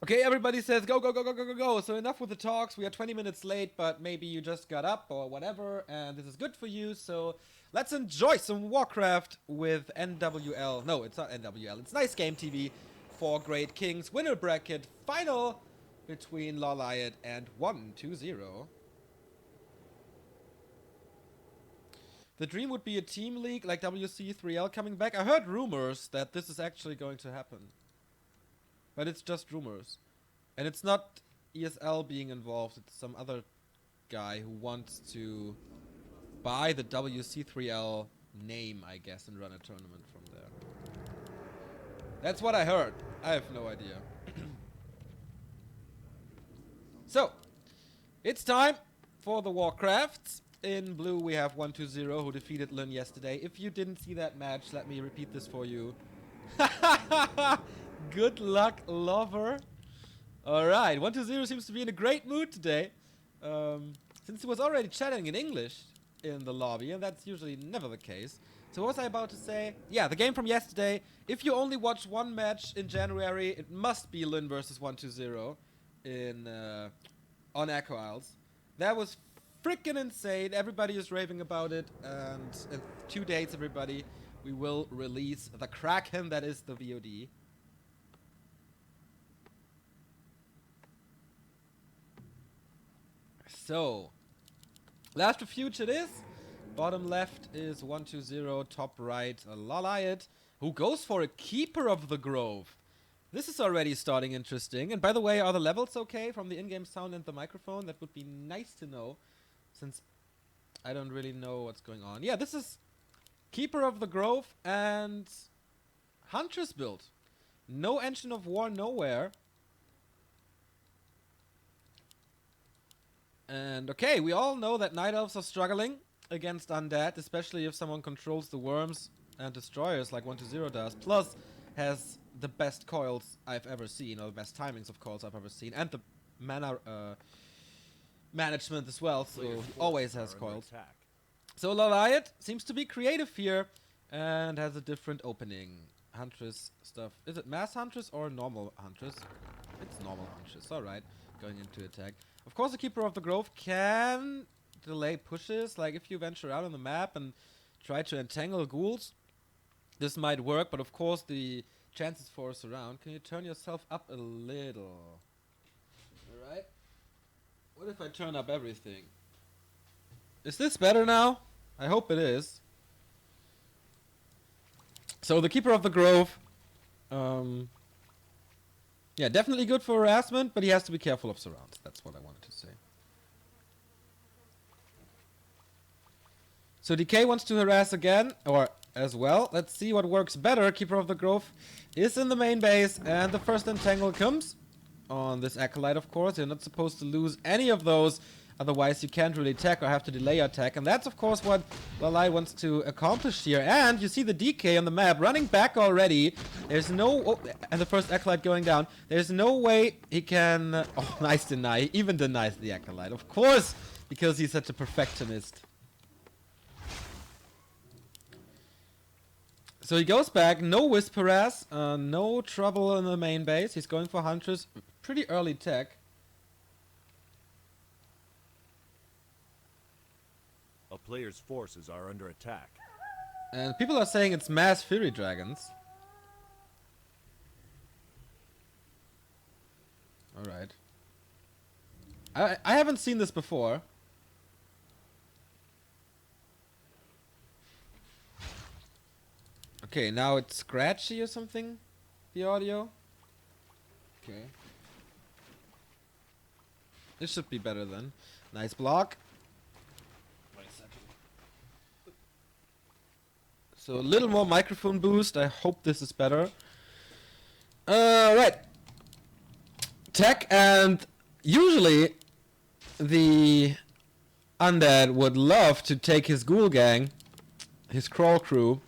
Okay, everybody says go, go, go, go, go, go, go. So enough with the talks. We are 20 minutes late, but maybe you just got up or whatever, and this is good for you. So let's enjoy some Warcraft with NWL. No, it's not NWL. It's Nice Game TV for Great Kings. Winner bracket final between LawLiet and 120. The dream would be a team league like WC3L coming back. I heard rumors that this is actually going to happen. But it's just rumors. And it's not ESL being involved, it's some other guy who wants to buy the WC3L name, I guess, and run a tournament from there. That's what I heard. I have no idea. So, it's time for the Warcrafts. In blue we have 120 who defeated Lin yesterday. If you didn't see that match, let me repeat this for you. Good luck, lover. Alright, 120 seems to be in a great mood today. Since he was already chatting in English in the lobby, and that's usually never the case. So what was I about to say? Yeah, the game from yesterday. If you only watch one match in January, it must be Lin versus 120 in on Echo Isles. That was freaking insane. Everybody is raving about it, and in 2 days, everybody, we will release the Kraken that is the VOD. So, last refuge it is. Bottom left is 120, top right LawLiet, who goes for a Keeper of the Grove. This is already starting interesting. And by the way, are the levels okay from the in-game sound and the microphone? That would be nice to know, since I don't really know what's going on. Yeah, this is Keeper of the Grove and Huntress build. No Engine of War nowhere. And okay, we all know that Night Elves are struggling against Undead, especially if someone controls the worms and destroyers like 120 does. Plus, has the best coils I've ever seen, or the best timings of coils I've ever seen, and the mana management as well, so he always has coils. So LawLiet seems to be creative here and has a different opening. Huntress stuff. Is it Mass Huntress or normal Huntress? It's normal Huntress, alright. Going into attack. Of course, the Keeper of the Grove can delay pushes, like if you venture out on the map and try to entangle ghouls. This might work, but of course the chances for a surround. Can you turn yourself up a little? Alright. What if I turn up everything? Is this better now? I hope it is. So the Keeper of the Grove, yeah, definitely good for harassment, but he has to be careful of surrounds. That's what I wanted to say. So DK wants to harass again, or as well. Let's see what works better. Keeper of the Grove is in the main base, and the first entangle comes on this Acolyte, of course. You're not supposed to lose any of those, otherwise you can't really attack or have to delay your attack. And that's, of course, what LawLiet wants to accomplish here. And you see the DK on the map running back already. There's no... Oh, and the first Acolyte going down. There's no way he can... Oh, nice deny. He even denies the Acolyte. Of course, because he's such a perfectionist. So he goes back, no Wisp harass, no trouble in the main base. He's going for Huntress, pretty early tech. A player's forces are under attack. And people are saying it's mass Fury Dragons. Alright. I haven't seen this before. Okay, now it's scratchy or something, the audio. Okay. This should be better then. Nice block. Wait a second. So a little more microphone boost. I hope this is better. Right. Tech, and usually the Undead would love to take his ghoul gang, his crawl crew,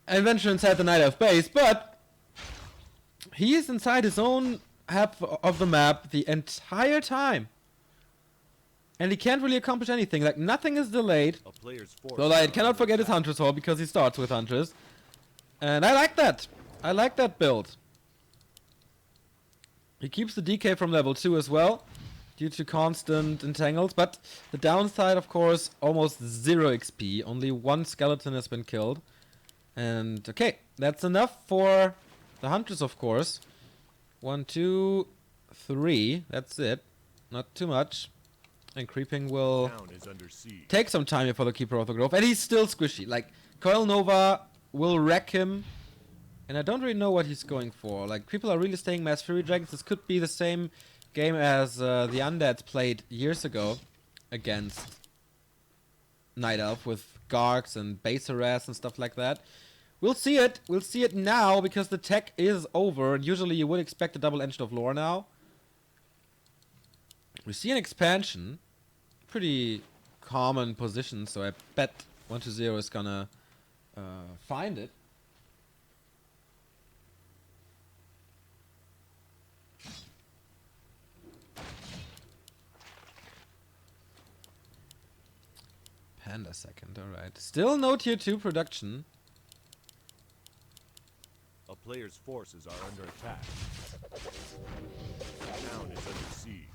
and venture inside the Night Elf base, but he is inside his own half of the map the entire time. And he can't really accomplish anything, like nothing is delayed. A player's force. LawLiet cannot forget his Huntress Hall because he starts with Huntress. And I like that. I like that build. He keeps the DK from level 2 as well, due to constant entangles, but the downside, of course, almost 0 XP. Only 1 skeleton has been killed. And okay, that's enough for the hunters, of course. 1, 2, 3, that's it. Not too much. And creeping will Town is under siege. take some time here for the Keeper of the Grove. And he's still squishy. Like, Coil Nova will wreck him. And I don't really know what he's going for. Like, people are really saying Mass Fury Dragons. This could be the same game as the Undeads played years ago against Night Elf with Gargs and base harass and stuff like that. We'll see it. We'll see it now because the tech is over. And usually you would expect a double engine of lore now. We see an expansion. Pretty common position, so I bet 120 is gonna find it. Panda second, alright. Still no tier 2 production. A player's forces are under attack. Town is under siege.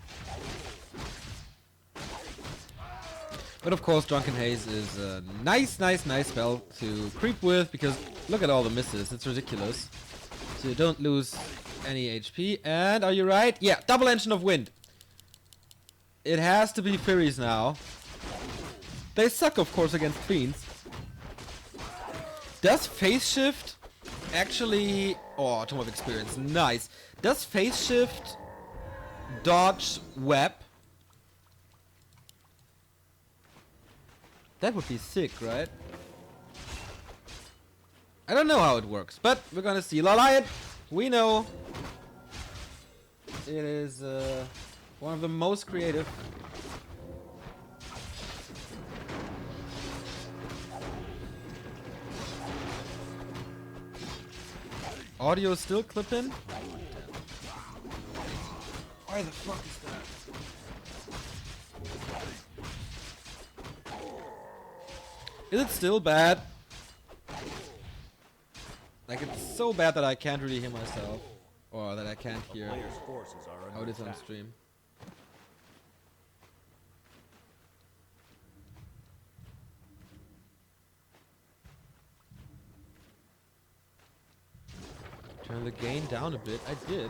But of course, Drunken Haze is a nice spell to creep with, because look at all the misses, it's ridiculous. So you don't lose any HP. And are you right? Yeah, double engine of wind. It has to be Furies now. They suck, of course, against Fiends. Does Phase Shift actually... Oh, Tome of Experience, nice. Does Phase Shift dodge Web? That would be sick, right? I don't know how it works, but we're gonna see. LawLiet, we know it is one of the most creative. Audio still clipping? Why the fuck is that? Is it still bad? Like, it's so bad that I can't really hear myself. Or that I can't A hear player's forces are how under it is on attack. stream. Turn the gain down a bit. I did.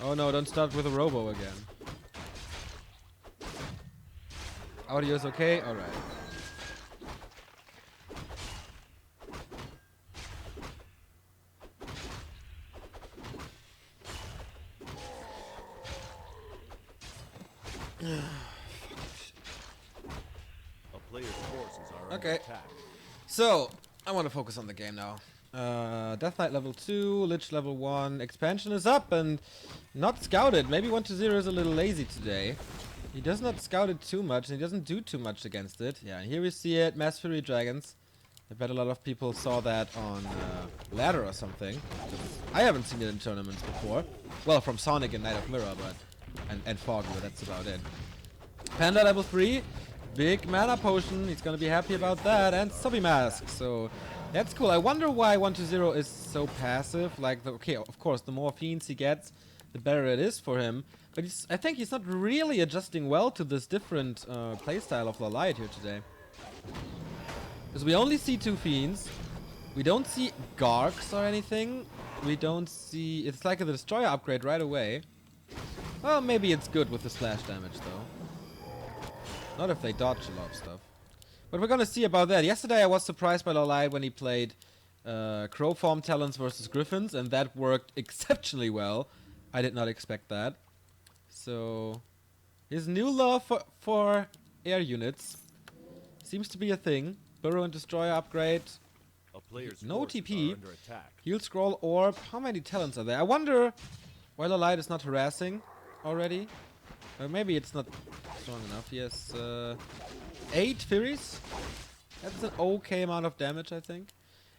Oh no, don't start with a robo again. Audio's okay? Alright. A player's forces are Okay. under attack. So, I want to focus on the game now. Death Knight level 2, Lich level 1, expansion is up and not scouted. Maybe 120 is a little lazy today. He does not scout it too much and he doesn't do too much against it. Yeah, and here we see it, Mass Fury Dragons. I bet a lot of people saw that on Ladder or something. I haven't seen it in tournaments before. Well, from Sonic and Knight of Mirror, but and Fog, but that's about it. Panda level 3. Big mana potion, he's gonna be happy about that, and Subby Mask, so that's cool. I wonder why 120 is so passive. Like, okay, of course, the more fiends he gets, the better it is for him. But I think he's not really adjusting well to this different playstyle of LawLiet here today. Because we only see 2 fiends, we don't see Gargs or anything, we don't see... It's like a Destroyer upgrade right away. Well, maybe it's good with the slash damage, though. Not if they dodge a lot of stuff. But we're gonna see about that. Yesterday I was surprised by LawLiet when he played Crow Form Talons versus Griffins, and that worked exceptionally well. I did not expect that. So, his new love for air units seems to be a thing. Burrow and Destroyer upgrade. A player's No forces TP. are under attack. Heal Scroll Orb. How many talents are there? I wonder why LawLiet is not harassing already. Or maybe it's not strong enough. Yes, 8 Furies. That's an okay amount of damage, I think.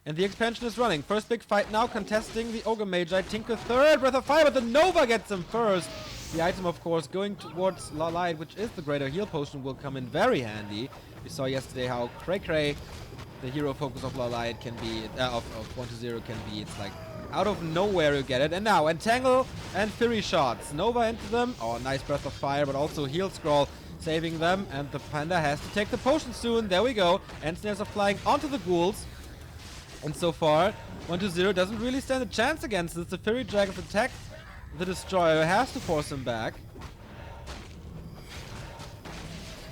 And the expansion is running. First big fight now, contesting the Ogre Magi. Tinker third, Breath of Fire, but the Nova gets him first. The item, of course, going towards LawLiet, which is the Greater Heal Potion, will come in very handy. We saw yesterday how Cray, the hero focus of LawLiet can be, of 120 can be. It's like Out of nowhere you get it. And now Entangle and Fury Shots. Nova into them. Oh, nice Breath of Fire, but also Heal Scroll saving them. And the Panda has to take the potion soon. There we go. And snares are flying onto the ghouls. And so far, 1-0 doesn't really stand a chance against this. The Fury Dragon's attack, the Destroyer has to force him back.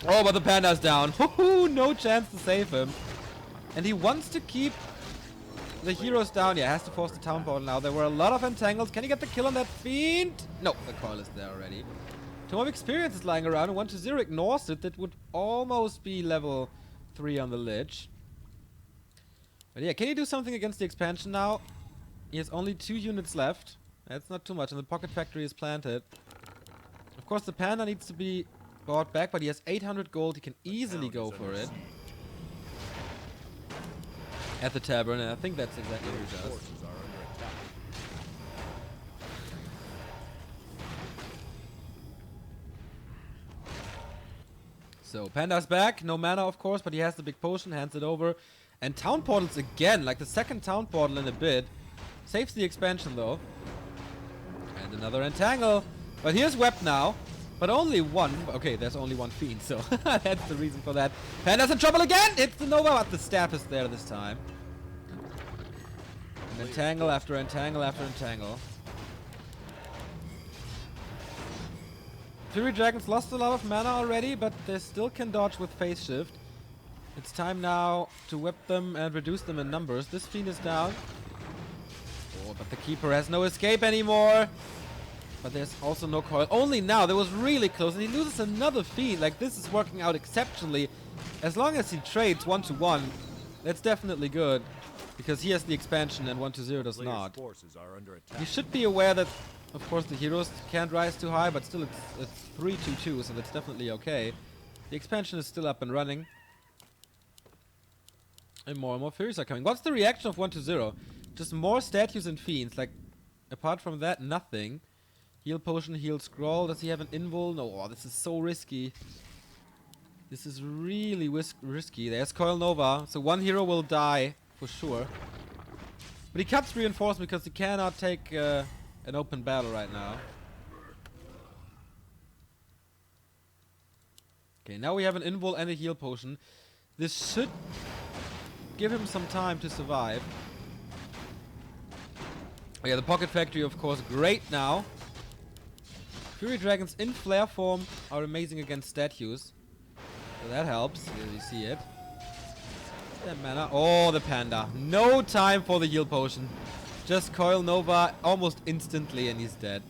Oh, but the Panda's down. No chance to save him. And he wants to keep the heroes down. Yeah, has to force the town portal now. There were a lot of entangles. Can he get the kill on that fiend? No, the coil is there already. Tome of Experience is lying around. 1-0 ignores it. That would almost be level 3 on the Lich. But yeah, can he do something against the expansion now? He has only 2 units left. That's not too much. And the Pocket Factory is planted. Of course, the Panda needs to be bought back, but he has 800 gold. He can easily go for it. At the tavern, and I think that's exactly what he does. So, Panda's back. No mana, of course, but he has the big potion, hands it over. And town portals again, like the second town portal in a bit. Saves the expansion, though. And another entangle. But here's Web now. But only one. Okay, there's only one fiend, so that's the reason for that. Panda's in trouble again! Hits the Nova, but the staff is there this time. And entangle after entangle after entangle. Fury Dragons lost a lot of mana already, but they still can dodge with phase shift. It's time now to whip them and reduce them in numbers. This fiend is down. Oh, but the Keeper has no escape anymore. But there's also no coil. Only now. That was really close. And he loses another fiend. Like, this is working out exceptionally. As long as he trades 1-1, that's definitely good. Because he has the expansion and 1-0 does not. You should be aware that, of course, the heroes can't rise too high. But still, it's 3-2-2, so that's definitely okay. The expansion is still up and running. And more Furies are coming. What's the reaction of 1-0? Just more statues and fiends. Like, apart from that, nothing. Heal potion, heal scroll. Does he have an invul? No, oh, this is so risky. This is really risky. There's Coil Nova, so one hero will die for sure. But he cuts reinforcement because he cannot take an open battle right now. Okay, now we have an invul and a heal potion. This should give him some time to survive. Oh yeah, the Pocket Factory, of course, great now. Fury Dragons in flare form are amazing against statues. So that helps. Here you see it. That mana. Oh, the Panda. No time for the heal potion. Just Coil Nova almost instantly and he's dead.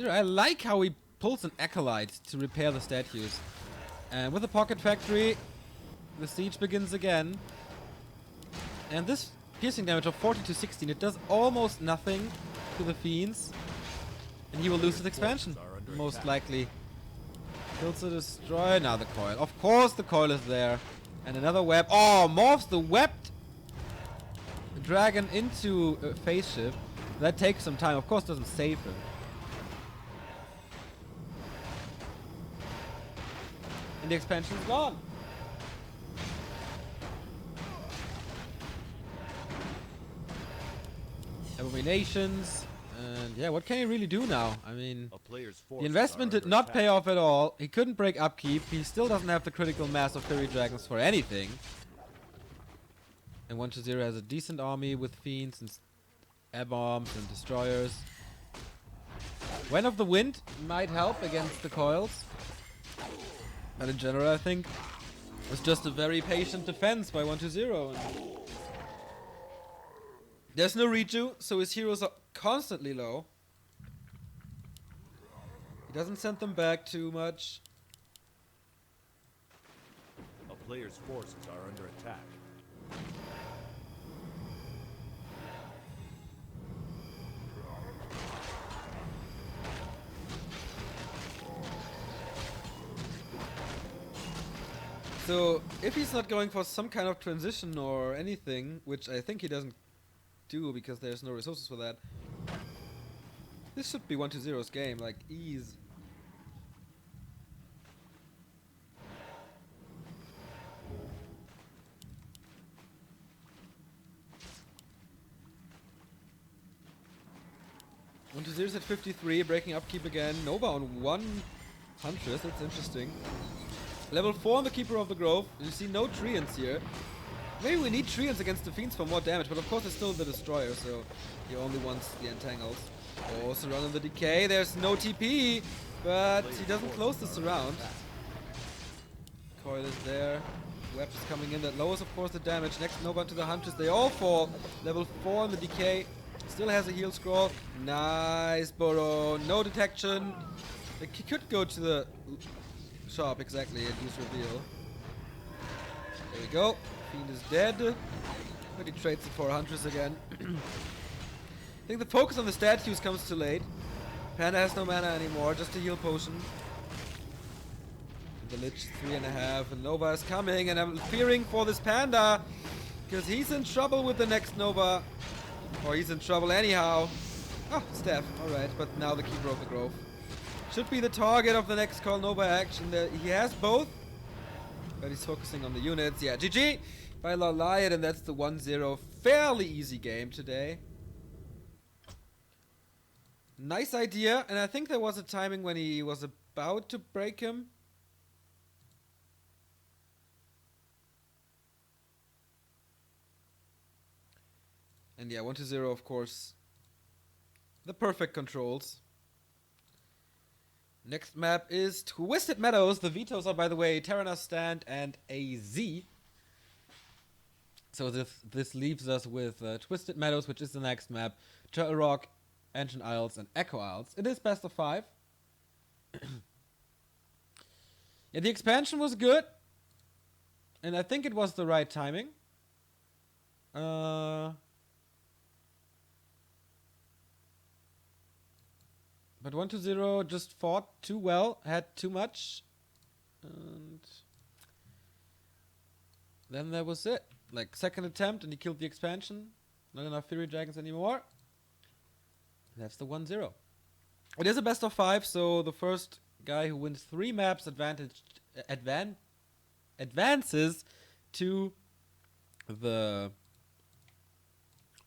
I like how he pulls an Acolyte to repair the statues. And with the Pocket Factory, the siege begins again. And this piercing damage of 40 to 16, it does almost nothing to the fiends. And he will lose his expansion, most likely. Kills the Destroyer. Now the coil. Of course the coil is there. And another web. Oh, morphs the webbed dragon into phase shift. That takes some time. Of course doesn't save him. And the expansion is gone. Abominations. And yeah, what can he really do now? I mean, the investment did not pay off at all. He couldn't break upkeep. He still doesn't have the critical mass of Fury Dragons for anything. And 1-0 has a decent army with fiends and air-bombs and destroyers. Wind of the Wind might help against the coils. But in general, I think it's just a very patient defense by 1-0. There's no reju, so his heroes are constantly low. He doesn't send them back too much. A player's forces are under attack. So, if he's not going for some kind of transition or anything, which I think he doesn't do because there's no resources for that, this should be 1-0's game, like ease. 1-0 at 53, breaking upkeep again. Nova on 1 Huntress, that's interesting. Level 4 on the Keeper of the Grove. You see no Treants here. Maybe we need Treants against the Fiends for more damage, but of course it's still the Destroyer, so he only wants the Entangles. Oh, Surround on the Decay. There's no TP, but he doesn't close the Surround. Coil is there. Web is coming in. That lowers, of course, the damage. Next Nova to the Huntress. They all fall. Level 4 on the Decay. Still has a heal scroll. Nice Burrow. No detection. He could go to the shop, exactly, and use Reveal. There we go. Fiend is dead. But he trades it for Huntress again. I think the focus on the statues comes too late. Panda has no mana anymore, just a heal potion. The Lich 3.5, and Nova is coming, and I'm fearing for this Panda, because he's in trouble with the next Nova. Or he's in trouble anyhow. Oh, Steph, alright, but now the Keeper of the Grove. Should be the target of the next Call Nova action. He has both, but he's focusing on the units. Yeah, GG by LawLiet, and that's the 1-0. Fairly easy game today. Nice idea, and I think there was a timing when he was about to break him. And yeah, 1-0, of course. The perfect controls. Next map is Twisted Meadows. The vetoes are, by the way, Terranas Stand and AZ. So this leaves us with Twisted Meadows, which is the next map. Turtle Rock, Ancient Isles, and Echo Isles. It is best of 5. Yeah, the expansion was good. And I think it was the right timing. But 1-0 just fought too well, had too much, and then that was it. Like, second attempt and he killed the expansion. Not enough Fury Dragons anymore. That's the 1-0. It is a best of 5, so the first guy who wins 3 maps advances to the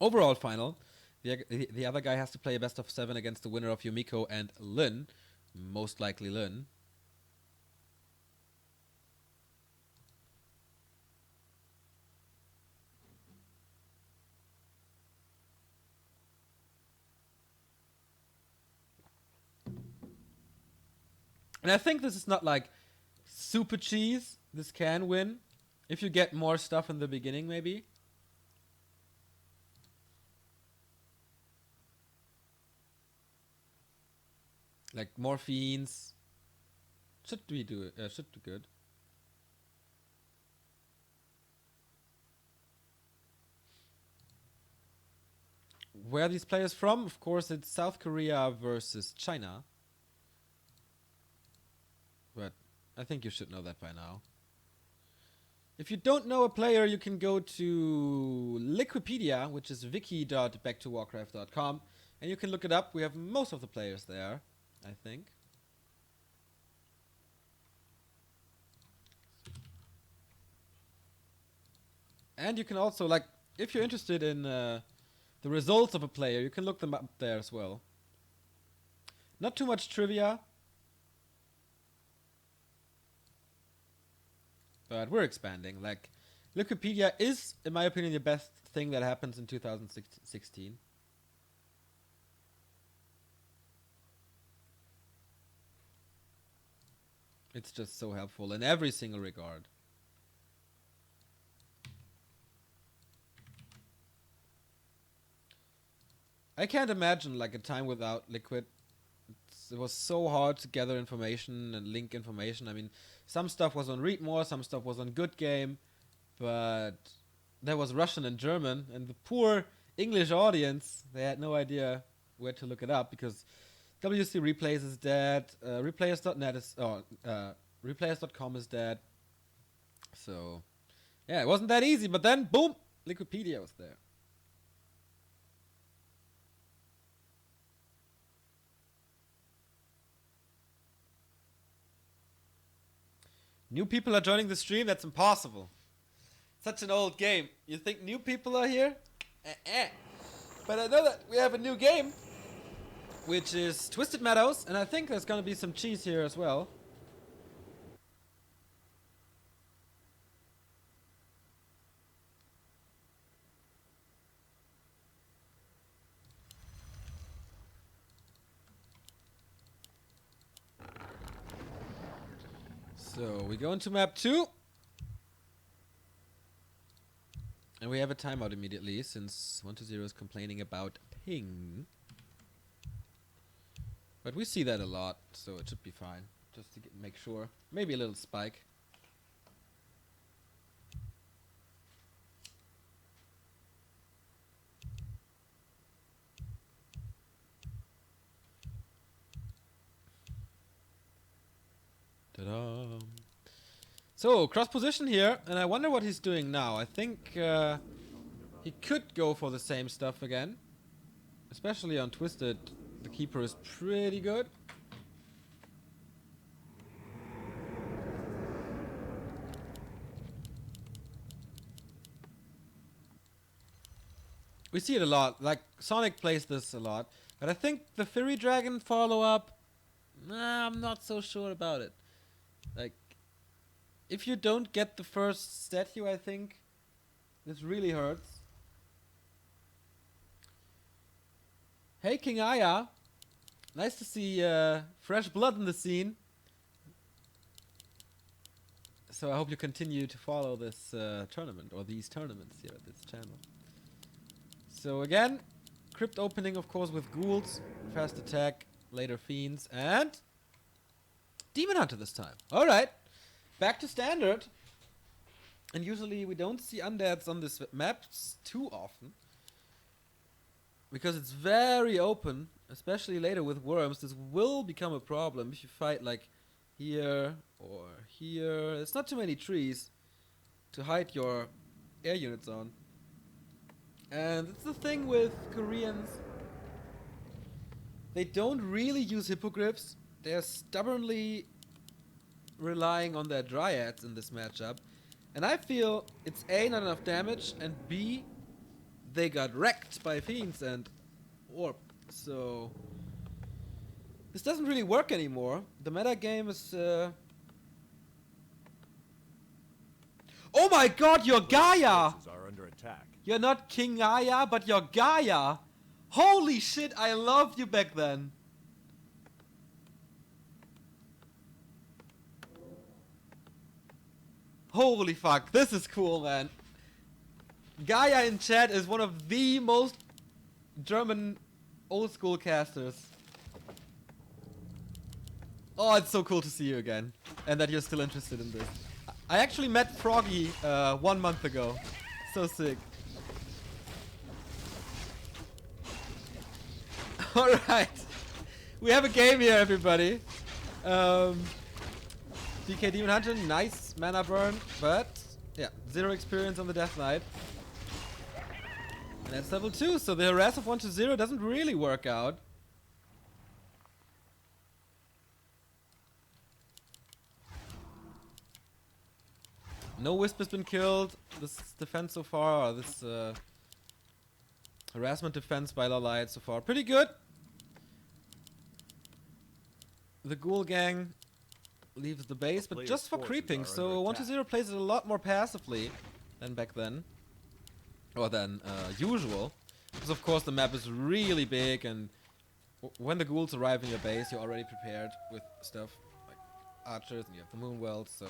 overall final. The other guy has to play a best of 7 against the winner of Yumiko and Lin. Most likely Lin. And I think this is not like super cheese. This can win. If you get more stuff in the beginning, maybe. Like more fiends. Should do good. Where are these players from? Of course, it's South Korea versus China. But I think you should know that by now. If you don't know a player, you can go to Liquipedia, which is wiki.backtowarcraft.com, and you can look it up. We have most of the players there, I think. And you can also, like, if you're interested in the results of a player, you can look them up there as well. Not too much trivia. But we're expanding. Like, Wikipedia is, in my opinion, the best thing that happens in 2016. It's just so helpful in every single regard. I can't imagine like a time without Liquid. It was so hard to gather information and link information. I mean, some stuff was on Read More, some stuff was on Good Game, but there was Russian and German, and the poor English audience, they had no idea where to look it up because WC Replays is dead, replayers.net is, replayers.com is dead. So, yeah, it wasn't that easy, but then, boom, Liquipedia was there. New people are joining the stream? That's impossible. Such an old game. You think new people are here? But I know that we have a new game. which is Twisted Meadows, and I think there's gonna be some cheese here as well. So we go into map 2. And we have a timeout immediately since 120 is complaining about ping. But we see that a lot, so it should be fine. Just to make sure. Maybe a little spike. Ta-da! So, cross position here, and I wonder what he's doing now. I think he could go for the same stuff again. Especially on Twisted, the keeper is pretty good. We see it a lot, like Sonic plays this a lot. But I think the Fury Dragon follow-up, nah, I'm not so sure about it. Like, if you don't get the first statue, I think this really hurts. Hey, King Aya. Nice to see fresh blood in the scene. So I hope you continue to follow this tournament, or these tournaments here at this channel. So again, crypt opening, of course, with ghouls, fast attack, later fiends, and Demon Hunter this time. Alright. Back to standard. And usually we don't see undeads on this map too often. Because it's very open, especially later with worms. This will become a problem if you fight like here or here. There's not too many trees to hide your air units on. And it's the thing with Koreans. They don't really use hippogriffs. They're stubbornly relying on their dryads in this matchup. And I feel it's A, not enough damage, and B, they got wrecked by fiends and orb. So this doesn't really work anymore. The meta game is oh my god, you're Gaia! Are under attack. You're not King Aya, but you're Gaia! Holy shit, I loved you back then. Holy fuck, this is cool, man. Gaia in chat is one of the most German old school casters. Oh, it's so cool to see you again. And that you're still interested in this. I actually met Froggy 1 month ago. So sick. Alright. We have a game here, everybody. DK Demon Hunter, nice mana burn, but yeah, 0 experience on the Death Knight. And that's level 2, so the harass of 1-0 doesn't really work out. No Wisp has been killed. This defense so far, or this harassment defense by LawLiet so far, pretty good. The Ghoul Gang leaves the base, but just for creeping, so 1-0 plays it a lot more passively than back then. Or than usual. Because of course the map is really big, and when the ghouls arrive in your base, you're already prepared with stuff like archers, and you have the Moonwell, so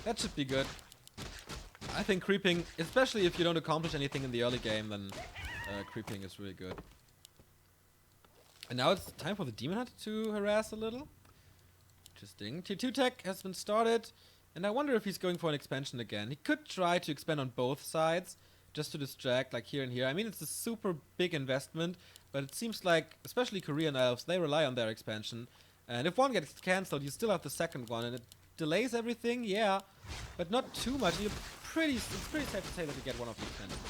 that should be good. I think creeping, especially if you don't accomplish anything in the early game, then creeping is really good. And now it's time for the Demon Hunter to harass a little. Interesting. Tier 2 tech has been started, and I wonder if he's going for an expansion again. He could try to expand on both sides, just to distract, like here and here. I mean, it's a super big investment, but it seems like, especially Korean elves, they rely on their expansion. And if one gets cancelled, you still have the second one, and it delays everything, yeah, but not too much. It's pretty safe to say that you get one of the expansions.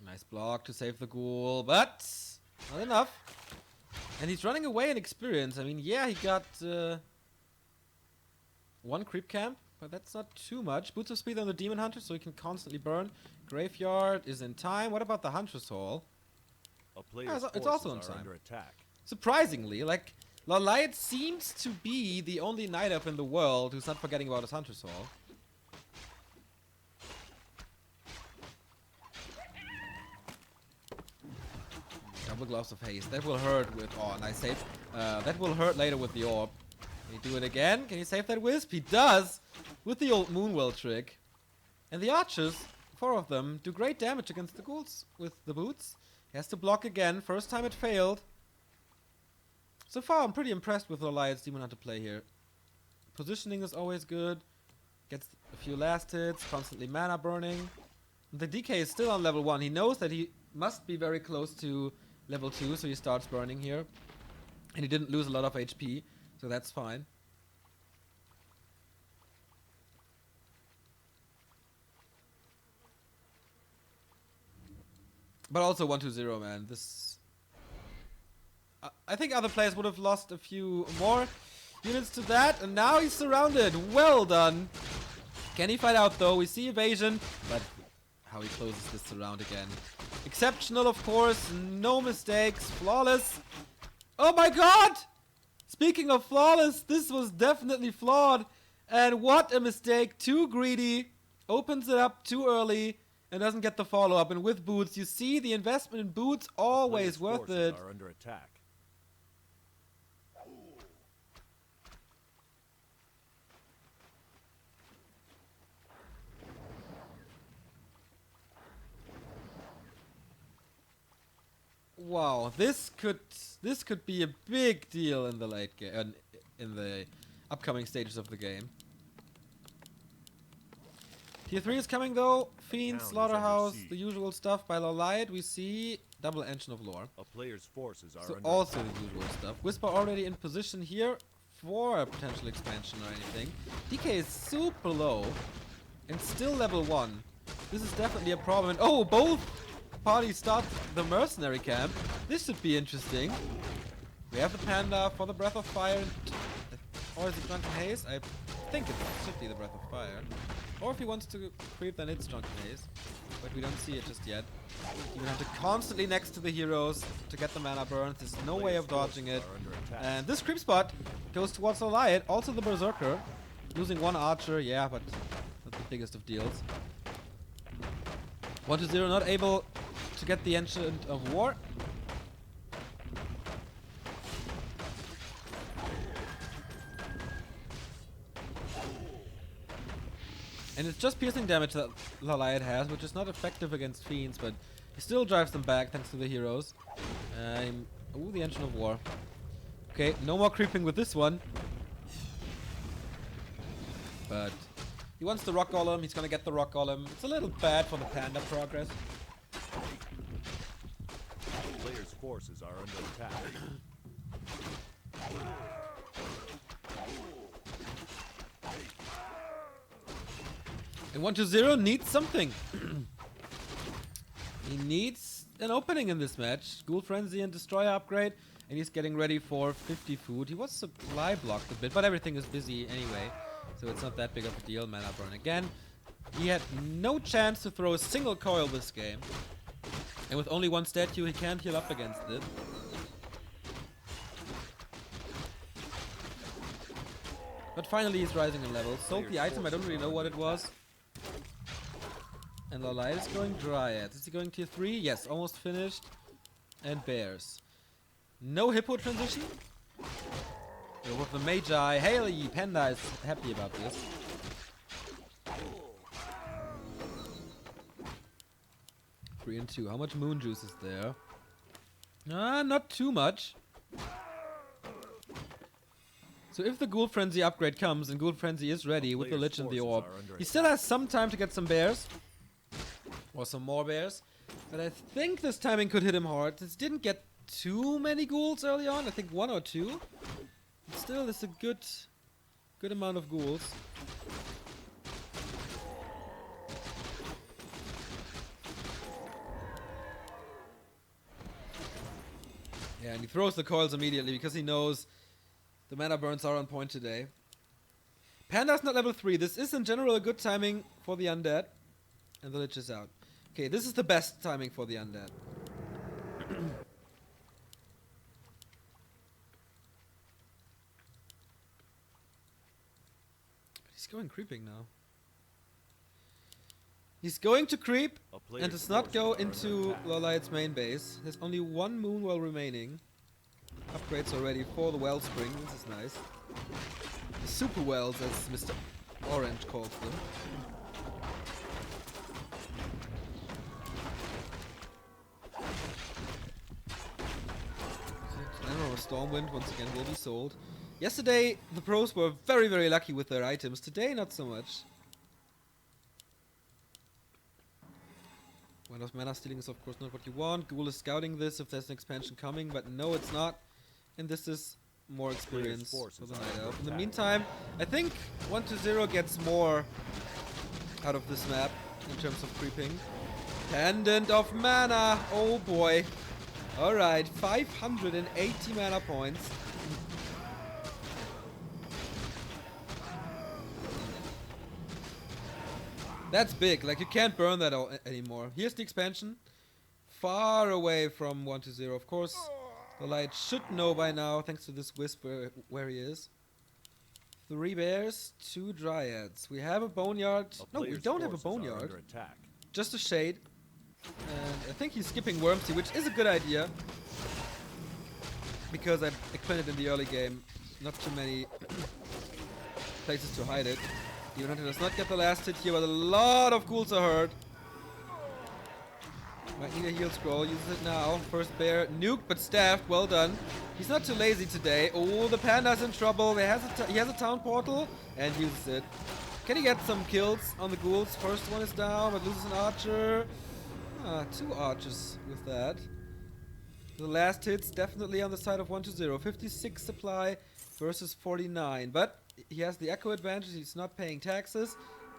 Nice block to save the ghoul, but not enough. And he's running away in experience. I mean, yeah, he got 1 creep camp, but that's not too much. Boots of speed on the demon hunter, so he can constantly burn. Graveyard is in time. What about the hunter's hall? A player's it's forces also in are time. under attack. Surprisingly, like, LawLiet seems to be the only Night Elf in the world who's not forgetting about his hunter's hall. Double gloves of haste. That will hurt with... Oh, nice save. That will hurt later with the orb. Can he do it again? Can he save that wisp? He does! With the old Moonwell trick. And the archers, 4 of them, do great damage against the ghouls with the boots. He has to block again. First time it failed. So far, I'm pretty impressed with LawLiet's Demon Hunter play here. Positioning is always good. Gets a few last hits. Constantly mana burning. The DK is still on level 1. He knows that he must be very close to level 2, so he starts burning here. And he didn't lose a lot of HP, so that's fine. But also 1-2-0, man. This... I think other players would have lost a few more units to that, and now he's surrounded. Well done. Can he fight out, though? We see evasion, but how he closes this surround again. Exceptional, of course. No mistakes. Flawless. Oh my god! Speaking of flawless, this was definitely flawed. And what a mistake. Too greedy. Opens it up too early. And doesn't get the follow-up. And with boots, you see the investment in boots always worth it. Are under attack. Wow, this could be a big deal in the late game, in the upcoming stages of the game. Tier 3 is coming though. Fiend, Slaughterhouse, the usual stuff by LawLiet. We see double Engine of Lore. A player's forces are So under also attack. the usual stuff. Whisper already in position here for a potential expansion or anything. DK is super low and still level 1. This is definitely a problem. And oh, both parties start the mercenary camp. This should be interesting. We have the panda for the Breath of Fire. Or is it Drunken Haze? I think it should be the Breath of Fire. Or if he wants to creep, then it's Drunken Haze. But we don't see it just yet. You have to constantly next to the heroes to get the mana burns. There's no way of dodging it. And this creep spot goes towards LawLiet. Also the Berserker. Losing 1 archer, yeah, but not the biggest of deals. 1-0, not able to get the Ancient of War. And it's just piercing damage that LawLiet has, which is not effective against fiends, but he still drives them back thanks to the heroes. Ooh, the Ancient of War. Okay, no more creeping with this one. But he wants the Rock Golem, he's gonna get the Rock Golem. It's a little bad for the Panda progress. The player's forces are under attack. And 1-0 needs something. He needs an opening in this match. Ghoul Frenzy and Destroyer upgrade. And he's getting ready for 50 food. He was supply blocked a bit, but everything is busy anyway. So it's not that big of a deal. Mana burn again. He had no chance to throw a single coil this game. And with only 1 statue, he can't heal up against it. But finally he's rising in level. Sold the item, I don't really know what it was. And LawLiet is going Dryad. Is he going tier 3? Yes, almost finished. And Bears. No Hippo transition. With the Magi. Haley, Panda is happy about this. Three and 2. How much moon juice is there? Not too much. So if the Ghoul Frenzy upgrade comes, and Ghoul Frenzy is ready with the Lich and the Orb, he still has some time to get some bears. Or some more bears. But I think this timing could hit him hard. This didn't get too many ghouls early on. I think 1 or 2. But still, it's a good amount of ghouls. Yeah, and he throws the coils immediately because he knows the mana burns are on point today. Panda's not level 3. This is in general a good timing for the undead. And the Lich is out. Okay, this is the best timing for the undead. He's going creeping now. He's going to creep and does not go into LawLiet's main base. There's only one moon well remaining. Upgrades already for the wellspring. This is nice. The super wells, as Mr. Orange calls them. I don't know, Stormwind once again will be sold. Yesterday, the pros were very, very lucky with their items. Today, not so much. One of mana stealing is of course not what you want. Ghoul is scouting this if there's an expansion coming, but no, it's not. And this is more experience for the Night Elf. In the meantime, I think 1-0 gets more out of this map in terms of creeping. Pendant of Mana! Oh boy. Alright, 580 mana points. That's big, like you can't burn that anymore. Here's the expansion. Far away from 1-0. Of course, LawLiet should know by now, thanks to this wisp where he is. 3 bears, 2 dryads. We have a boneyard. No, we don't have a boneyard. Just a shade. And I think he's skipping Wormsy, which is a good idea. Because I explained it in the early game. Not too many places to hide it. Demon Hunter does not get the last hit here, but a lot of ghouls are hurt. Might need a heal scroll, uses it now. First bear, nuke, but staffed, well done. He's not too lazy today. Oh, the panda's in trouble. He has a town portal, and uses it. Can he get some kills on the ghouls? First one is down, but loses an archer. 2 archers with that. The last hit's definitely on the side of 1-0. 56 supply versus 49, but he has the echo advantage, he's not paying taxes,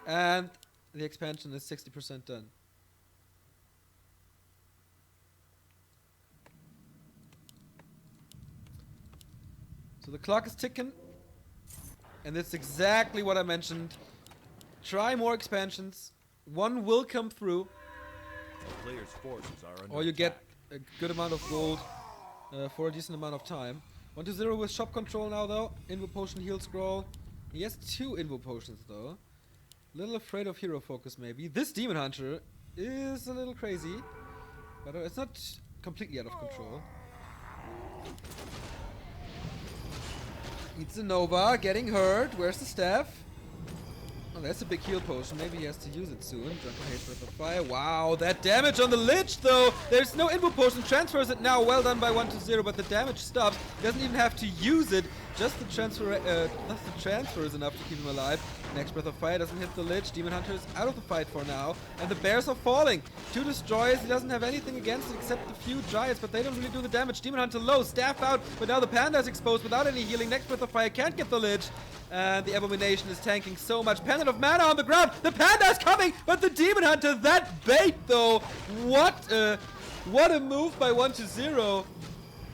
and the expansion is 60% done. So the clock is ticking, and that's exactly what I mentioned. Try more expansions. One will come through, or you get a good amount of gold for a decent amount of time. 1-0 with shop control now though. Invo potion, heal scroll. He has 2 invo potions though. Little afraid of hero focus maybe. This demon hunter is a little crazy, but it's not completely out of control. It's a Nova getting hurt. Where's the staff? Oh, that's a big heal potion. Maybe he has to use it soon. Drunken Haze, Breath of Fire. Wow, that damage on the Lich, though. There's no invo potion. Transfers it now. Well done by 1-0, but the damage stops. He doesn't even have to use it. Just the transfer is enough to keep him alive. Next Breath of Fire doesn't hit the Lich. Demon Hunter is out of the fight for now. And the bears are falling. 2 destroyers. He doesn't have anything against it except a few giants, but they don't really do the damage. Demon Hunter low. Staff out, but now the panda is exposed without any healing. Next Breath of Fire can't get the Lich. And the Abomination is tanking so much. Pendant of Mana on the ground. The panda is coming, but the Demon Hunter, that bait though. What a move by 1-0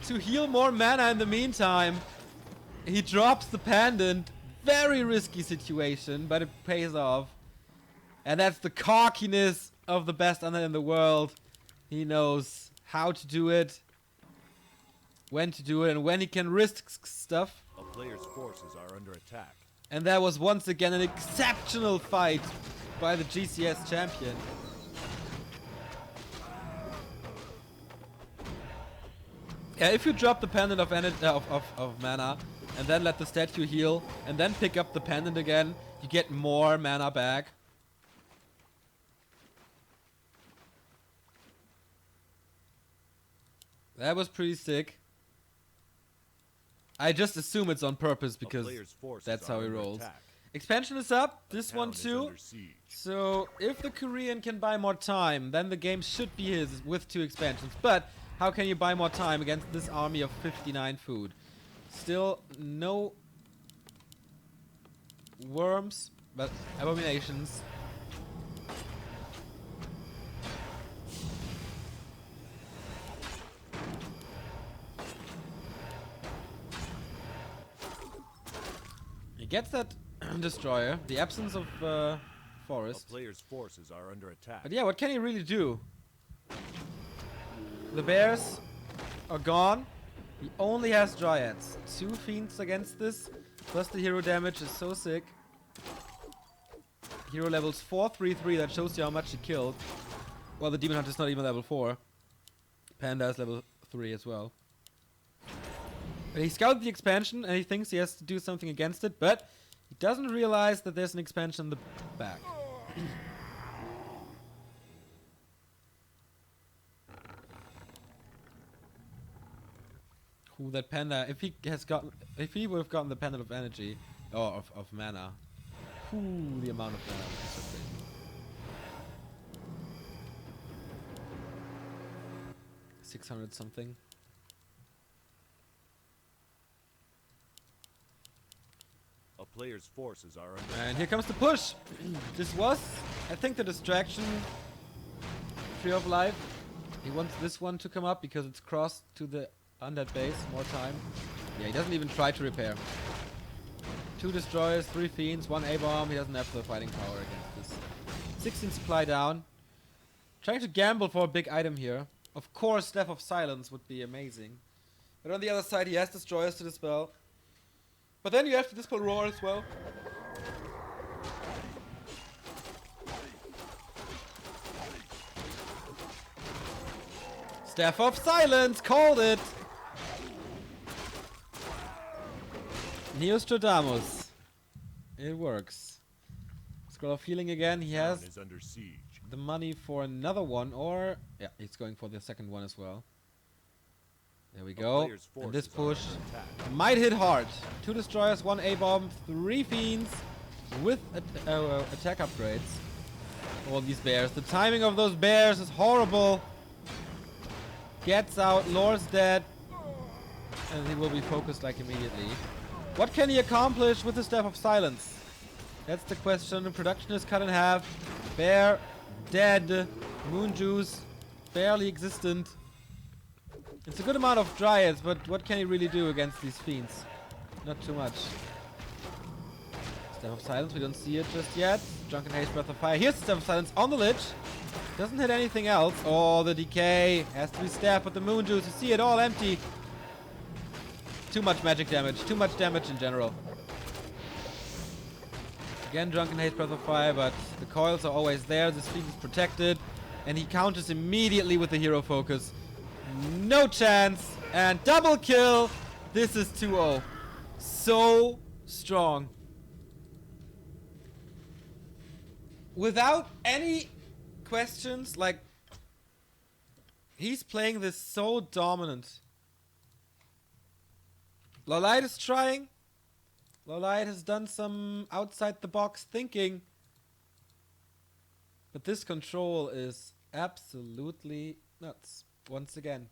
to heal more mana in the meantime. He drops the pendant. Very risky situation, but it pays off. And that's the cockiness of the best undead in the world. He knows how to do it, when to do it, and when he can risk stuff. A player's forces are under attack. And that was once again an exceptional fight by the GCS champion. Yeah, if you drop the pendant of mana and then let the statue heal and then pick up the pendant again, you get more mana back. That was pretty sick. I just assume it's on purpose because that's how he rolls. Expansion is up, this one too. So if the Korean can buy more time, then the game should be his with 2 expansions. But how can you buy more time against this army of 59 food? Still no worms, but abominations. gets that destroyer. The absence of A forest. player's forces are under attack. But yeah, what can he really do? The bears are gone. He only has dryads. 2 fiends against this. Plus the hero damage is so sick. Hero levels 4, 3, 3. That shows you how much he killed. Well, the demon hunter's not even level 4. Panda is level 3 as well. But he scouted the expansion and he thinks he has to do something against it, but he doesn't realize that there's an expansion in the back. Ooh, that panda, if he would have gotten the pendant of energy, or of mana, ooh, the amount of mana would be so crazy. $600 something. A player's forces are under And here comes the push. This was, I think, the distraction tree of life. He wants this one to come up because it's crossed to the undead base. More time. Yeah, he doesn't even try to repair. 2 destroyers, 3 fiends, 1 A-bomb. He doesn't have the fighting power against this. 16 supply down. Trying to gamble for a big item here. Of course, Staff of Silence would be amazing. But on the other side, he has destroyers to dispel. But then you have to dispel Roar as well. Staff of Silence! Called it! Neostradamus. It works. Scroll of Healing again. He has is under siege. the money for another one, or... yeah, he's going for the second one as well. There we go. And this push might hit hard. 2 destroyers, 1 A-bomb, 3 fiends with attack upgrades. All these bears. The timing of those bears is horrible. Gets out, Lore's dead. And he will be focused like immediately. What can he accomplish with the Staff of Silence? That's the question. The production is cut in half. Bear dead. Moon Juice barely existent. It's a good amount of dryads, but what can he really do against these fiends? Not too much. Staff of Silence, we don't see it just yet. Drunken Haste, Breath of Fire. Here's the Staff of Silence on the Lich. Doesn't hit anything else. Oh, the decay. Has to be staffed with the Moon Juice. You see it all empty. Too much magic damage. Too much damage in general. Again, Drunken Haste, Breath of Fire, but the coils are always there. This fiend is protected. And he counters immediately with the hero focus. No chance. And double kill. This is 2-0. So strong. Without any questions, like, he's playing this so dominant. LawLiet is trying. LawLiet has done some outside the box thinking. But this control is absolutely nuts. Once again.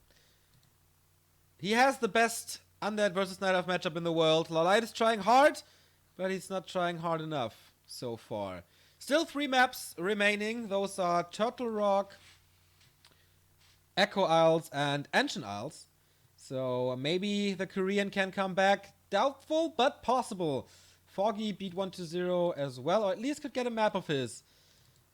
He has the best Undead versus Night Elf matchup in the world. LawLiet is trying hard, but he's not trying hard enough so far. Still 3 maps remaining. Those are Turtle Rock, Echo Isles, and Ancient Isles. So maybe the Korean can come back. Doubtful, but possible. Foggy beat 1-0 as well, or at least could get a map of his.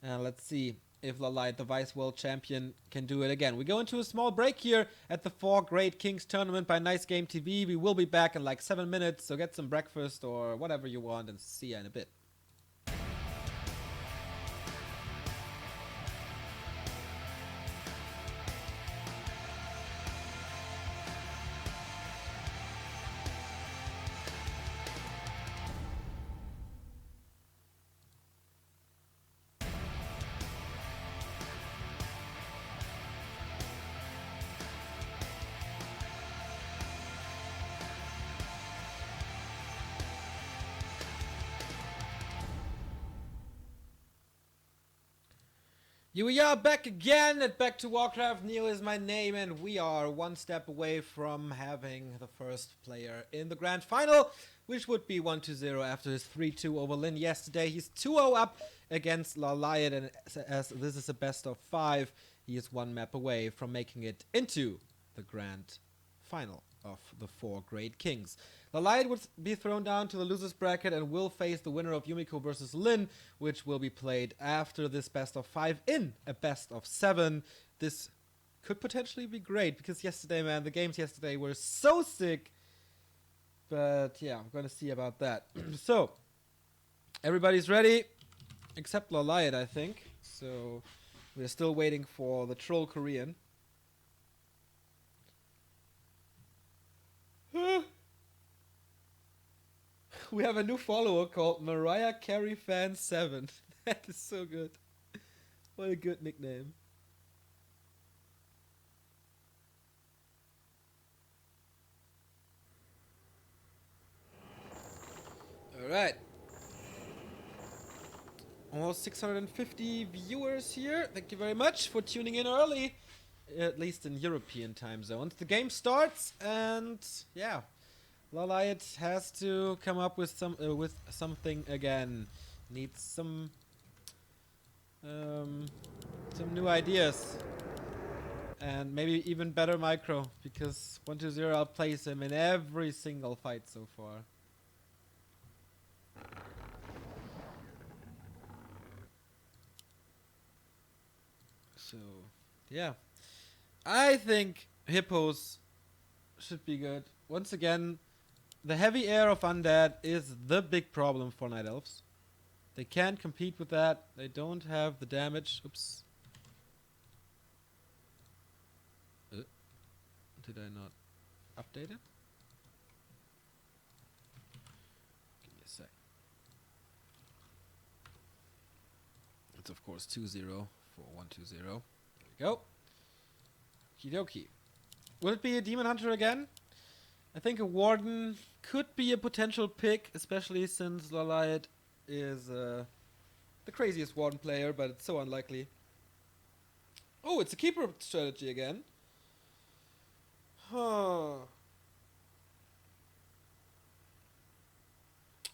And let's see if LawLiet, the Vice World Champion, can do it again. We go into a small break here at the 4 Great Kings Tournament by Nice Game TV. We will be back in like 7 minutes, so get some breakfast or whatever you want, and see ya in a bit. Here we are back again at Back to Warcraft. Neo is my name, and we are 1 step away from having the first player in the grand final, which would be 1-0 after his 3-2 over Lin yesterday. He's 2-0 up against LawLiet, and as this is a best of 5, he is 1 map away from making it into the grand final. of the 4 Great Kings. LawLiet would be thrown down to the losers bracket and will face the winner of Yumiko versus Lin, which will be played after this best of 5 in a best of 7. This could potentially be great because yesterday, man, the games yesterday were so sick. But yeah, I'm gonna see about that. So, everybody's ready, except LawLiet, I think. So, we're still waiting for the troll Korean. We have a new follower called Mariah Carey Fan 7. That is so good. What a good nickname. Alright. Almost 650 viewers here. Thank you very much for tuning in early. At least in European time zones. The game starts and yeah. LawLiet has to come up with something again. Needs some new ideas. And maybe even better micro. Because 1-2-0 outplays him in every single fight so far. So, yeah. I think Hippos should be good. Once again, the heavy air of Undead is the big problem for Night Elves. They can't compete with that. They don't have the damage. Oops. Did I not update it? Give me a sec. It's of course 2-0 for 1-2-0. There we go. Okie dokie. Will it be a Demon Hunter again? I think a Warden could be a potential pick, especially since LawLiet is the craziest Warden player, but it's so unlikely. Oh, it's a Keeper strategy again. Huh.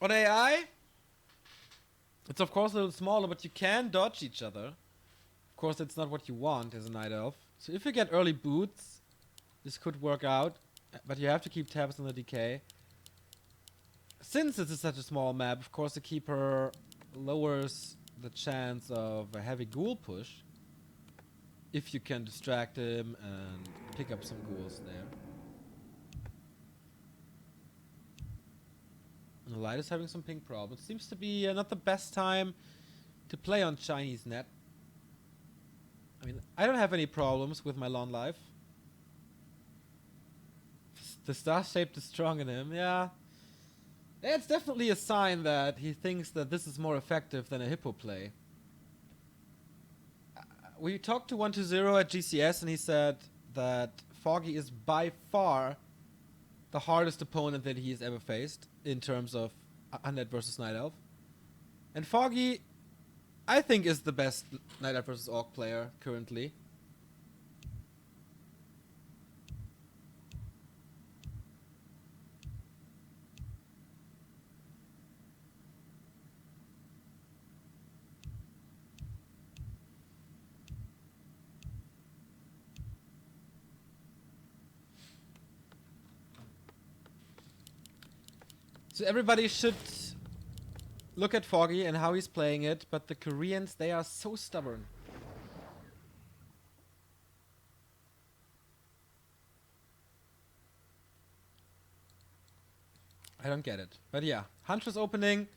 On AI, it's of course a little smaller, but you can dodge each other. Of course, it's not what you want as a Night Elf. So if you get early boots, this could work out. But you have to keep tabs on the decay. Since this is such a small map, of course the Keeper lowers the chance of a heavy ghoul push. If you can distract him and pick up some ghouls there. And the light is having some ping problems. Seems to be not the best time to play on Chinese net. I mean, I don't have any problems with my lawn life. The star shape is strong in him, yeah. It's definitely a sign that he thinks that this is more effective than a Hippo play. We talked to 1-2-0 at GCS and he said that Foggy is by far the hardest opponent that he has ever faced in terms of Undead versus Night Elf. And Foggy, I think, is the best Night Elf versus Orc player currently. So everybody should look at Foggy and how he's playing it, but the Koreans, they are so stubborn. I don't get it. But yeah, Huntress opening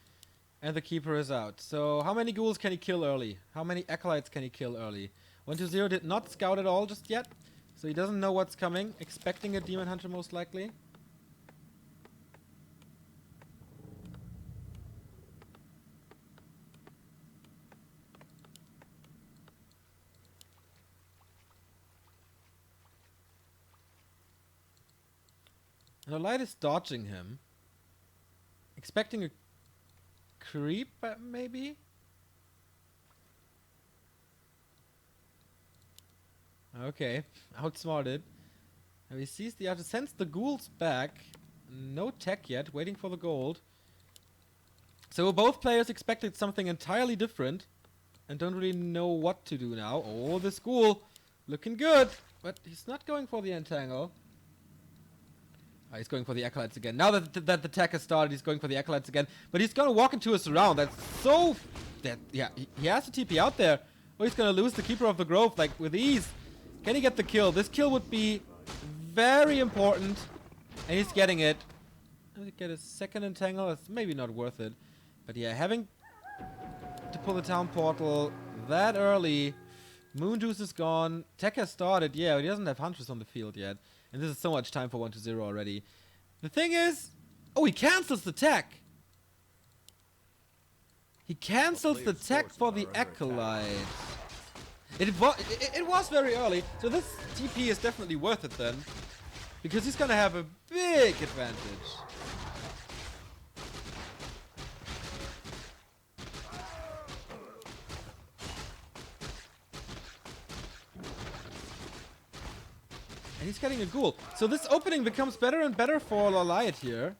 and the Keeper is out. So how many ghouls can he kill early? How many acolytes can he kill early? 1-2-0 did not scout at all just yet, so he doesn't know what's coming. Expecting a Demon Hunter most likely. And the light is dodging him. Expecting a creep, maybe? Okay, outsmarted. Now he sees the other, sends the ghouls back. No tech yet, waiting for the gold. So both players expected something entirely different and don't really know what to do now. Oh, this ghoul looking good, but he's not going for the entangle. He's going for the Acolytes again. Now that the tech has started, he's going for the Acolytes again. But he's going to walk into a surround. That's so... yeah, he has to TP out there. Or he's going to lose the Keeper of the Grove, like, with ease. Can he get the kill? This kill would be very important. And he's getting it. Get a second entangle. It's maybe not worth it. But yeah, having to pull the town portal that early. Moonjuice is gone. Tech has started. Yeah, but he doesn't have Huntress on the field yet. And this is so much time for 1-0 already. The thing is... Oh, he cancels the tech! He cancels the tech for the Acolyte. It was very early, so this TP is definitely worth it then. Because he's gonna have a big advantage. And he's getting a ghoul. So this opening becomes better and better for LawLiet here.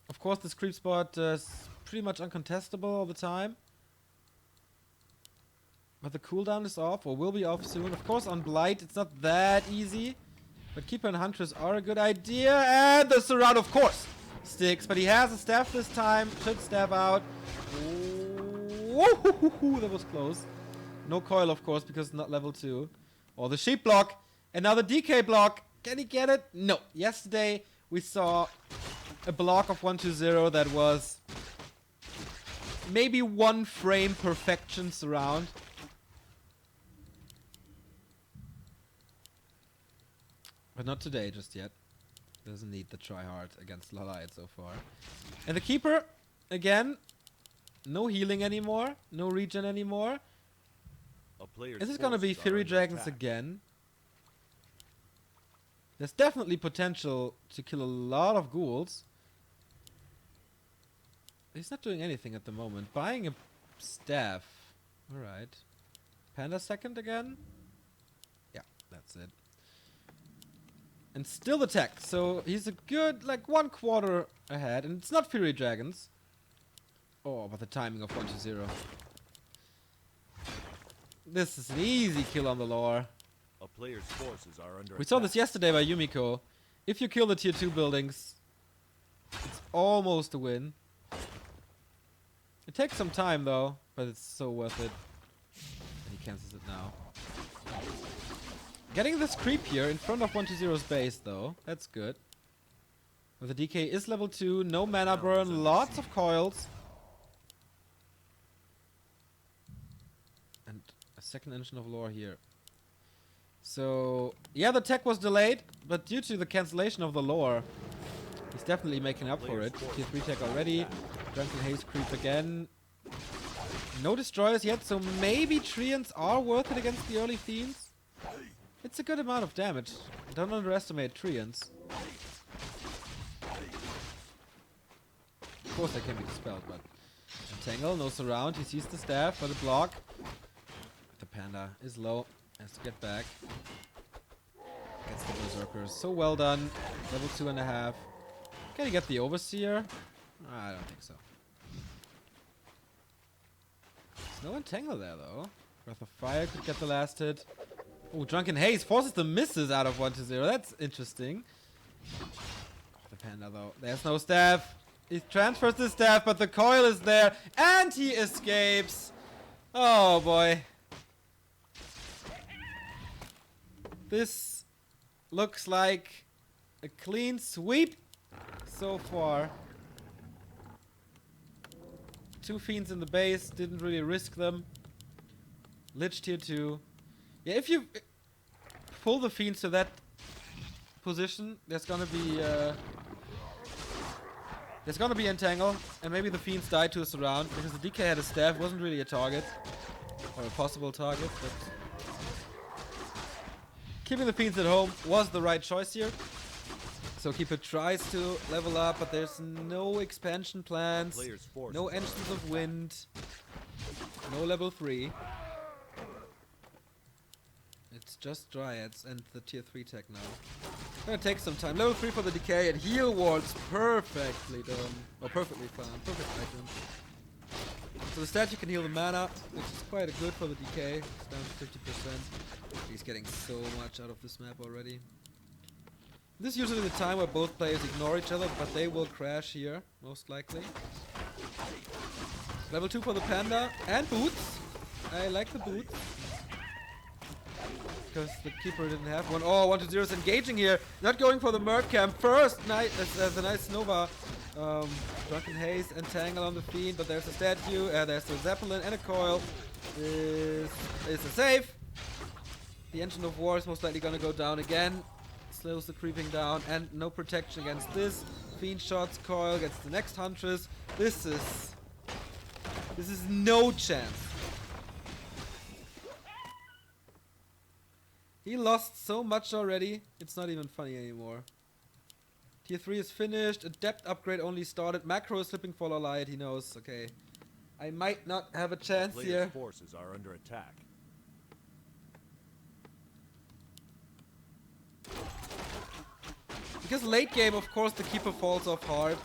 Of course, this creep spot is pretty much uncontestable all the time. But the cooldown is off, or will be off soon. Of course, on Blight, it's not that easy. But Keeper and Huntress are a good idea. And the surround, of course, sticks. But he has a staff this time. Should staff out. Whoa, that was close. No coil, of course, because it's not level 2. Or the sheep block. And now the DK block. Can he get it? No. Yesterday, we saw a block of 1-0 that was maybe 1 frame perfection surround. But not today, just yet. Doesn't need the try hard against LawLiet so far. And the Keeper, again, no healing anymore, no regen anymore. Is this gonna be Fury Dragons again? There's definitely potential to kill a lot of ghouls. He's not doing anything at the moment. Buying a staff. Alright. Panda second again? Yeah, that's it. And still the tech. So he's a good, like, 1/4 ahead. And it's not Fury Dragons. Oh, but the timing of 1-0. This is an easy kill on the lore. A player's forces are under We saw this yesterday by Yumiko. If you kill the tier 2 buildings, it's almost a win. It takes some time though, but it's so worth it. And he cancels it now. Getting this creep here in front of 1-0's base though, that's good. But the DK is level 2, no mana burn, lots of coils. And a second engine of lore here. So, yeah, the tech was delayed, but due to the cancellation of the lore, he's definitely making up for it. Tier 3 tech already. Drunken Haze creep again. No destroyers yet, so maybe Treants are worth it against the early Fiends. It's a good amount of damage. Don't underestimate Treants. Of course they can be dispelled, but... Entangle, no surround, he sees the staff, but a block. The Panda is low. Has to get back. Gets the Berserkers. So well done. Level 2.5. Can he get the Overseer? I don't think so. There's no Entangle there though. Breath of Fire could get the last hit. Oh, Drunken Haze forces the misses out of 1-0. That's interesting. Oh, the Panda though. There's no staff. He transfers the staff, but the coil is there. And he escapes. Oh boy. This looks like a clean sweep so far. 2 Fiends in the base, didn't really risk them. Lich tier 2. Yeah, if you pull the Fiends to that position, there's gonna be Entangle, and maybe the Fiends die to a surround, because the DK had a staff, wasn't really a target. Or a possible target, but... Keeping the Fiends at home was the right choice here. So Keeper tries to level up, but there's no expansion plans, no Engines of Wind, no level 3. It's just Dryads and the tier 3 tech now. Gonna take some time. Level 3 for the decay and heal wards perfectly done. Or perfectly found. Perfect item. So the statue can heal the mana, which is quite good for the decay. It's down to 50%. He's getting so much out of this map already. This is usually the time where both players ignore each other, but they will crash here, most likely. Level 2 for the Panda, and boots. I like the boots. Because the keeper didn't have one. Oh, 1-0 is engaging here. Not going for the Merc Camp first. There's a nice Nova. Drunken Haze, entangle on the Fiend, but there's a statue. There's a Zeppelin and a coil. This is a save. The Engine of War is most likely gonna go down again. Slows the creeping down, and no protection against this. Fiend shots, coil against the next Huntress. This is no chance. He lost so much already, it's not even funny anymore. Tier 3 is finished, a depth upgrade only started, macro is slipping for LawLiet, he knows, okay. I might not have a chance Players' here. forces are under attack. Because late game, of course, the keeper falls off hard,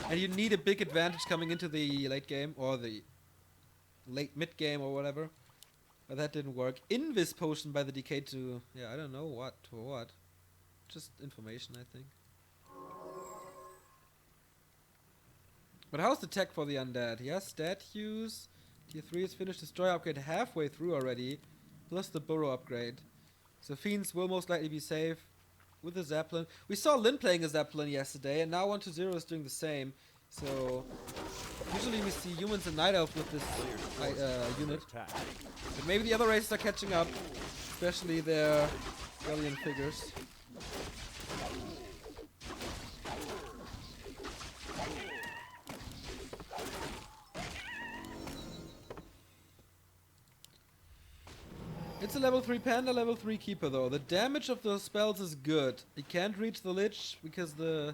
and you need a big advantage coming into the late game, or the late mid game, or whatever. But that didn't work. Invis potion by the decay to, yeah, I don't know what, for what. Just information, I think. But how's the tech for the undead? He has statues. Tier 3 is finished. Destroyer upgrade halfway through already. Plus the burrow upgrade. So Fiends will most likely be safe with the Zeppelin. We saw Lin playing a Zeppelin yesterday, and now 1-0 is doing the same. So usually we see humans and Night Elf with this unit. But maybe the other races are catching up, especially their Galleon figures. It's a level 3 Panda, level 3 Keeper though. The damage of those spells is good. He can't reach the Lich because the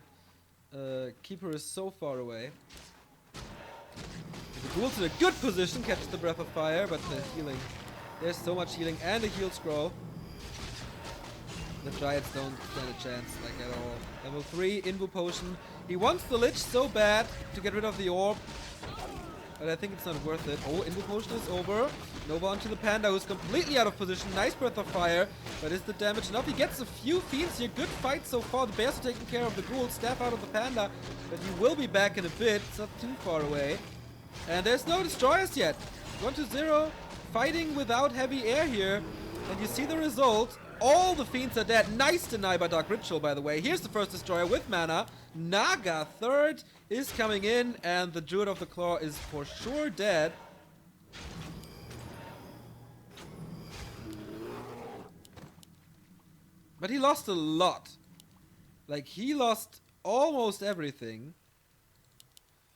Keeper is so far away. The Ghoul's in a good position, catches the Breath of Fire, but the healing. There's so much healing and a heal scroll. The Dryads don't stand a chance, like at all. Level 3, Invu Potion. He wants the Lich so bad to get rid of the Orb. But I think it's not worth it. Oh, Invu Potion is over. Nova onto the Panda, who's completely out of position. Nice Breath of Fire. But is the damage enough? He gets a few Fiends here. Good fight so far. The Bears are taking care of the Ghoul. Staff out of the Panda. But he will be back in a bit. It's not too far away. And there's no Destroyers yet. 1-0. Fighting without heavy air here. And you see the result. All the Fiends are dead. Nice deny by Dark Ritual, by the way. Here's the first Destroyer with mana. Naga, third, is coming in. And the Druid of the Claw is for sure dead. But he lost a lot. Like, he lost almost everything.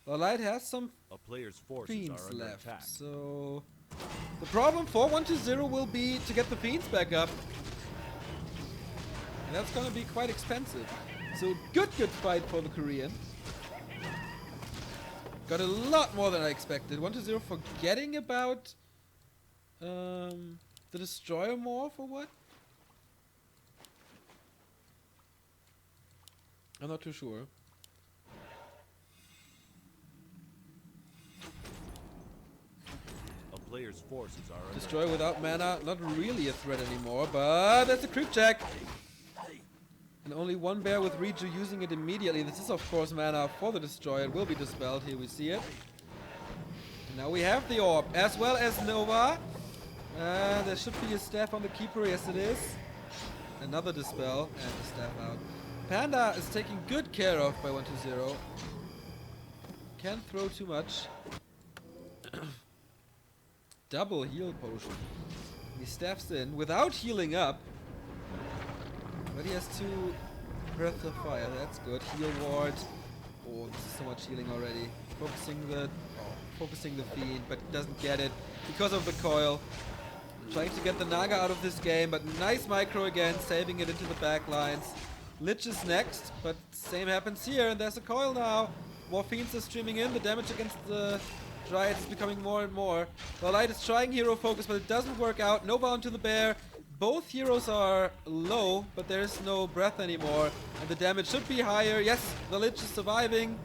LawLiet has some A player's forces Fiends are under left. attack. So the problem for 1-0 will be to get the Fiends back up. And that's gonna be quite expensive. So good fight for the Korean. Got a lot more than I expected. 1-0 forgetting about the Destroyer more for what? I'm not too sure. A player's forces are under Destroyer without mana, not really a threat anymore, but that's a creep check. And only one bear with Reju using it immediately. This is of course mana for the Destroyer. It will be dispelled. Here we see it. And now we have the Orb, as well as Nova. There should be a staff on the Keeper. Yes, it is. Another dispel, and the staff out. Panda is taken good care of by 1-0. Can't throw too much. Double heal potion. He staffs in without healing up. But he has 2 Breath of Fire. That's good. Heal ward. Oh, this is so much healing already. Focusing the Fiend, but doesn't get it because of the coil. Trying to get the Naga out of this game, but nice micro again, saving it into the back lines. Lich is next, but same happens here, and there's a coil now. More Fiends are streaming in. The damage against the Dryad is becoming more and more. LawLiet is trying hero focus, but it doesn't work out. Nova onto the bear. Both heroes are low, but there's no breath anymore. And the damage should be higher. Yes, the Lich is surviving.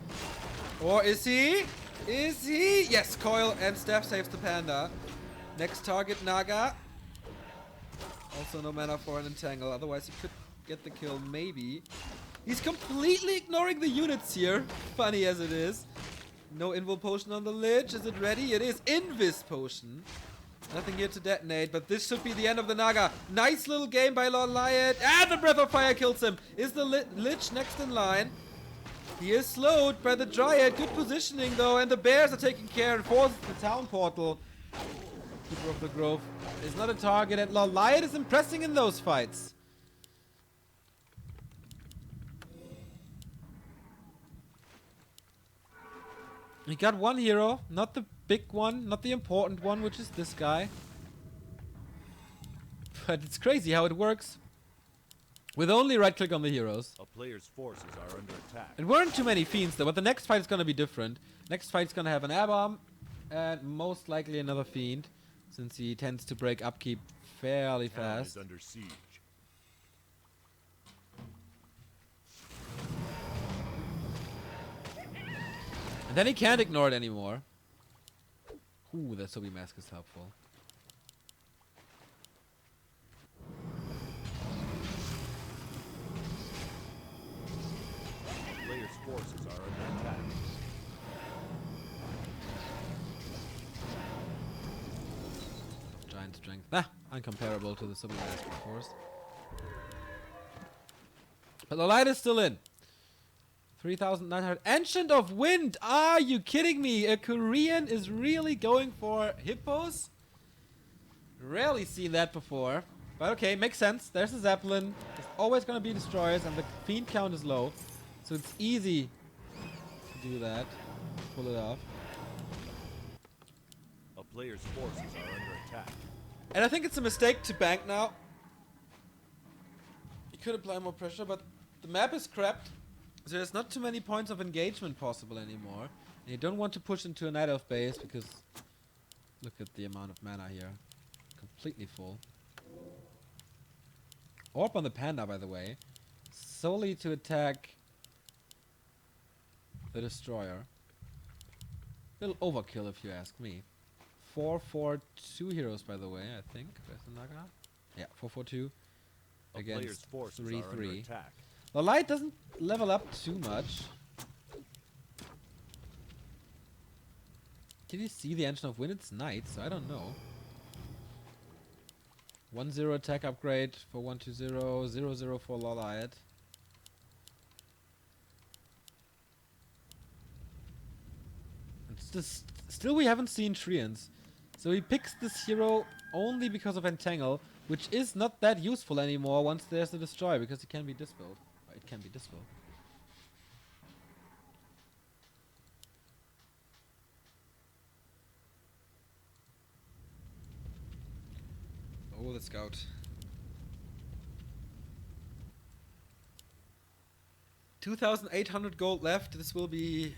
Or is he? Is he? Yes, coil and staff saves the Panda. Next target, Naga. Also no mana for an entangle, otherwise he could get the kill maybe. He's completely ignoring the units here, funny as it is. No invul potion on the lich. Is it ready? It is. Invis potion. Nothing here to detonate, but this should be the end of the Naga. Nice little game by LawLiet. And the Breath of Fire kills him. Is the lich next in line? He is slowed by the Dryad. Good positioning though, and the bears are taking care and forces the town portal. Keeper of the Grove is not a target, and LawLiet is impressing in those fights. He got one hero, not the big one, not the important one, which is this guy. But it's crazy how it works. With only right click on the heroes. A player's forces are under attack. It weren't too many fiends though, but the next fight is gonna be different. Next fight is gonna have an air bomb and most likely another fiend, since he tends to break upkeep fairly Town fast. is under siege. And then he can't ignore it anymore. Ooh, that Sobi mask is helpful. Player's forces are under attack. Giant strength. Ah, uncomparable to the Sobi mask, of course. But the light is still in. 3,900. Ancient of Wind! Are you kidding me? A Korean is really going for hippos? Rarely seen that before. But okay, makes sense. There's a Zeppelin. There's always going to be destroyers, and the fiend count is low. So it's easy to do that. Pull it off. A player's forces are under attack. And I think it's a mistake to bank now. You could apply more pressure, but the map is crapped. So there's not too many points of engagement possible anymore. And you don't want to push into a Night Elf base because look at the amount of mana here. Completely full. Orb on the Panda, by the way. Solely to attack the Destroyer. Little overkill if you ask me. 4-4-2 heroes, by the way, I think. Where's the Naga? Yeah, 4-4-2 A player's against forces are under 3-3. attack. The light doesn't level up too much. Can you see the Ancient of Wind? It's night, so I don't know. 1-0 attack upgrade for 1-2-0, 0-0 for LawLiet. It's just still we haven't seen Treants. So he picks this hero only because of Entangle, which is not that useful anymore once there's a Destroyer, because it can be dispelled. It can be dispelled. Oh, the scout. 2,800 gold left. This will be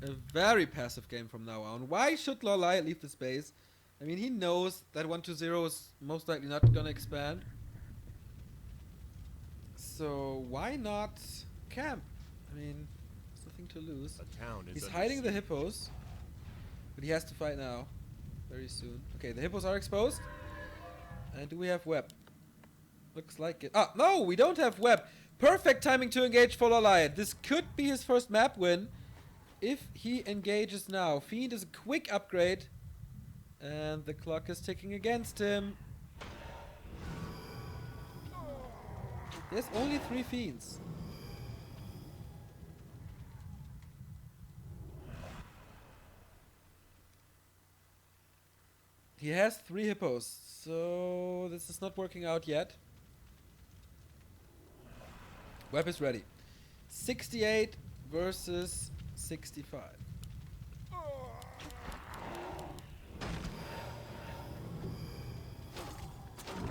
a very passive game from now on. Why should LawLiet leave the space? I mean, he knows that 1-2-0 is most likely not gonna expand. So why not camp? I mean, there's nothing to lose. A town is He's under hiding the siege. hippos, but he has to fight now, very soon. Okay, the hippos are exposed. And do we have web? Looks like it. Ah, no, we don't have web. Perfect timing to engage for LawLiet. This could be his first map win if he engages now. Fiend is a quick upgrade, and the clock is ticking against him. There's only 3 fiends. He has 3 hippos, so this is not working out yet. Web is ready. 68 versus 65. Here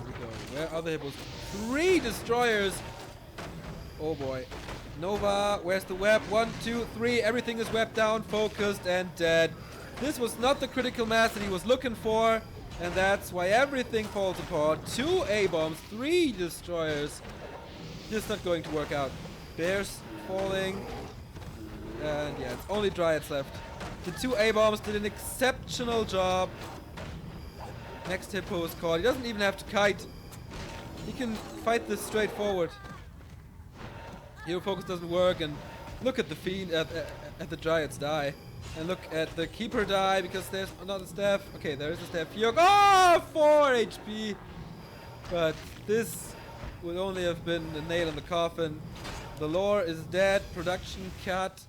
we go. Where are the hippos? 3 destroyers! Oh boy. Nova, where's the web? 1, 2, 3. Everything is webbed down, focused, and dead. This was not the critical mass that he was looking for, and that's why everything falls apart. 2 A-bombs, 3 destroyers. This is not going to work out. Bears falling, and yeah, it's only Dryads left. The 2 A-bombs did an exceptional job. Next hippo is caught. He doesn't even have to kite. He can fight this straight forward. Hero focus doesn't work, and look at the fiend at the giants die, and look at the keeper die because there's not a staff. Okay, there is a staff here. Oh, 4 HP, but this would only have been a nail in the coffin. The lore is dead. Production cut,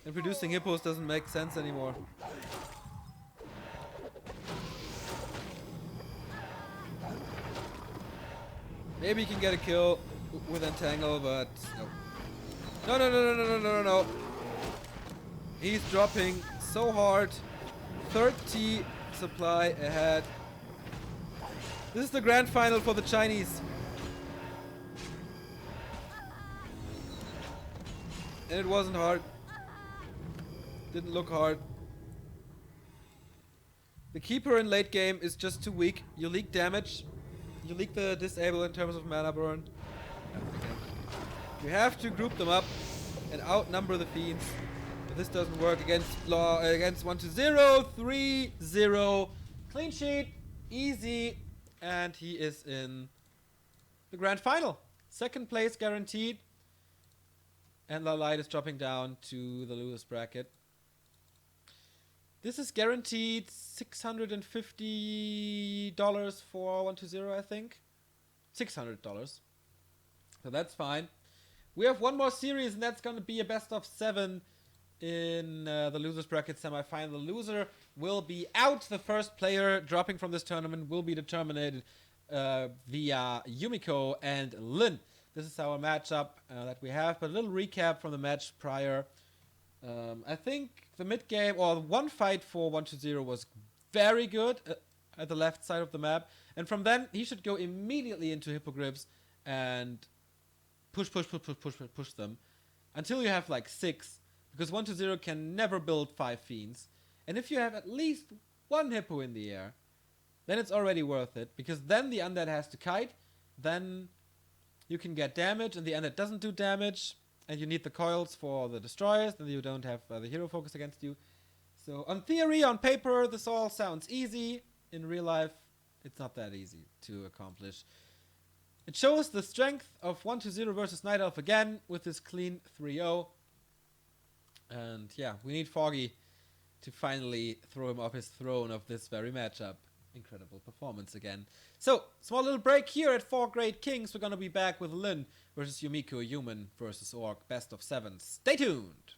and producing hippos doesn't make sense anymore. Maybe he can get a kill with Entangle, but no. No. He's dropping so hard. 30 supply ahead. This is the grand final for the Chinese. And it wasn't hard. Didn't look hard. The keeper in late game is just too weak. You leak damage. You leak the disable in terms of mana burn. You have to group them up and outnumber the fiends. If this doesn't work against 1-0, 3-0. Clean sheet, easy, and he is in the grand final. Second place guaranteed. And LawLiet is dropping down to the losers bracket. This is guaranteed $650 for 1-0, I think. $600. So that's fine. We have one more series, and that's going to be a best of 7 in the losers bracket semi-final. The loser will be out. The first player dropping from this tournament will be determined via Yumiko and Lin. This is our matchup that we have. But a little recap from the match prior. I think the mid game, or one fight for 1-0 was very good at the left side of the map. And from then, he should go immediately into Hippogriffs and push them until you have like 6. Because 1-0 can never build 5 fiends. And if you have at least 1 hippo in the air, then it's already worth it. Because then the undead has to kite. Then you can get damage, and the undead doesn't do damage. And you need the coils for the destroyers, then you don't have the hero focus against you. So on theory, on paper, this all sounds easy. In real life, it's not that easy to accomplish. It shows the strength of 1-0 versus Night Elf again with this clean 3-0. And yeah, we need Foggy to finally throw him off his throne of this very matchup. Incredible performance again. So, small little break here at 4 Great Kings. We're going to be back with Lin versus Yumiko, Human versus Orc, best of 7. Stay tuned!